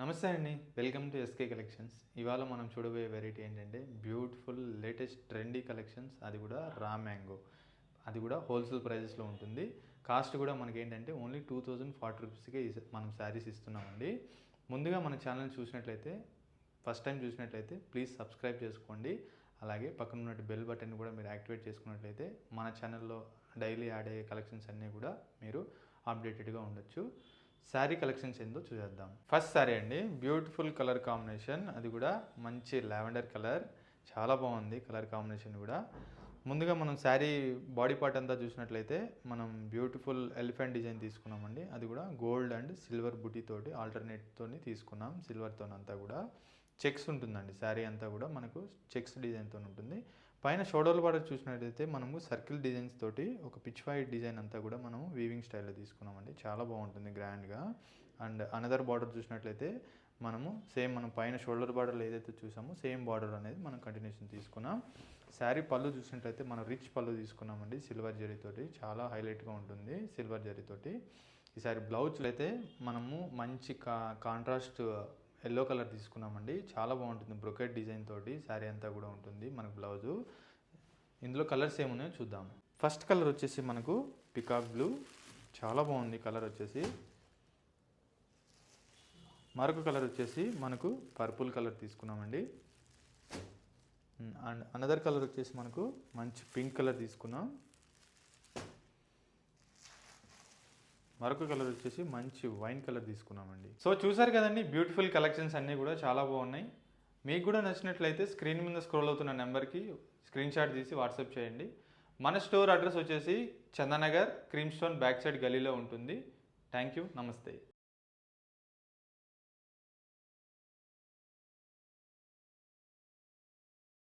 నమస్తే అండి, welcome to SK collections. ఇవాళ మనం చూడబోయే వెరైటీ ఏంటంటే బ్యూటిఫుల్ లేటెస్ట్ ట్రెండీ కలెక్షన్స్, అది కూడా రా మ్యాంగో. అది కూడా హోల్సేల్ ప్రైజెస్లో ఉంటుంది. కాస్ట్ కూడా మనకి ఏంటంటే ఓన్లీ 2040 రూపీస్కే మనం శారీస్ ఇస్తున్నామండి. ముందుగా మన ఛానల్ చూసినట్లయితే, ఫస్ట్ టైం చూసినట్లయితే ప్లీజ్ సబ్స్క్రైబ్ చేసుకోండి. అలాగే పక్కన ఉన్న బెల్ బటన్ కూడా మీరు యాక్టివేట్ చేసుకున్నట్లయితే మన ఛానల్లో డైలీ యాడ్ అయ్యే కలెక్షన్స్ అన్నీ కూడా మీరు అప్డేటెడ్గా ఉండొచ్చు. శారీ కలెక్షన్స్ ఏందో చూసేద్దాం. ఫస్ట్ శారీ అండి, బ్యూటిఫుల్ కలర్ కాంబినేషన్, అది కూడా మంచి లావెండర్ కలర్, చాలా బాగుంది కలర్ కాంబినేషన్ కూడా. ముందుగా మనం శారీ బాడీ పార్ట్ అంతా చూసినట్లయితే మనం బ్యూటిఫుల్ ఎలిఫెంట్ డిజైన్ తీసుకున్నామండి. అది కూడా గోల్డ్ అండ్ సిల్వర్ బుటీ తోటి ఆల్టర్నేట్తో తీసుకున్నాం, సిల్వర్తో అంతా కూడా. చెక్స్ ఉంటుందండి, శారీ అంతా కూడా మనకు చెక్స్ డిజైన్తో ఉంటుంది. పైన షోల్డర్ బార్డర్ చూసినట్లయితే మనము సర్కిల్ డిజైన్స్ తోటి ఒక పిచ్ వైట్ డిజైన్ అంతా కూడా మనము వీవింగ్ స్టైల్లో తీసుకున్నామండి, చాలా బాగుంటుంది గ్రాండ్గా. అండ్ అనదర్ బార్డర్ చూసినట్లయితే మనము సేమ్ మనం పైన షోల్డర్ బార్డర్లో ఏదైతే చూసామో సేమ్ బార్డర్ అనేది మనం కంటిన్యూషన్ తీసుకున్నాం. శారీ పళ్ళు చూసినట్లయితే మనం రిచ్ పళ్ళు తీసుకున్నామండి, సిల్వర్ జరీతోటి, చాలా హైలైట్గా ఉంటుంది సిల్వర్ జరీతోటి. ఈసారి బ్లౌజ్ అయితే మనము మంచి కాంట్రాస్ట్ ఎల్లో కలర్ తీసుకున్నామండి, చాలా బాగుంటుంది. బ్రొకెట్ డిజైన్ తోటి శారీ అంతా కూడా ఉంటుంది మనకు బ్లౌజు. ఇందులో కలర్స్ ఏమున్నాయో చూద్దాం. ఫస్ట్ కలర్ వచ్చేసి మనకు పికాక్ బ్లూ, చాలా బాగుంది కలర్ వచ్చేసి. మరొక కలర్ వచ్చేసి మనకు పర్పుల్ కలర్ తీసుకున్నామండి. అండ్ అనదర్ కలర్ వచ్చేసి మనకు మంచి పింక్ కలర్ తీసుకున్నాం. మరొక కలర్ వచ్చేసి మంచి వైన్ కలర్ తీసుకున్నామండి. సో చూసారు కదండి, బ్యూటిఫుల్ కలెక్షన్స్ అన్నీ కూడా చాలా బాగున్నాయి. మీకు కూడా నచ్చినట్లయితే స్క్రీన్ మీద స్క్రోల్ అవుతున్న నెంబర్కి స్క్రీన్ షాట్ తీసి వాట్సాప్ చేయండి. మన స్టోర్ అడ్రస్ వచ్చేసి Chandanagar cream stone back side గలీలో ఉంటుంది. థ్యాంక్ యూ, నమస్తే.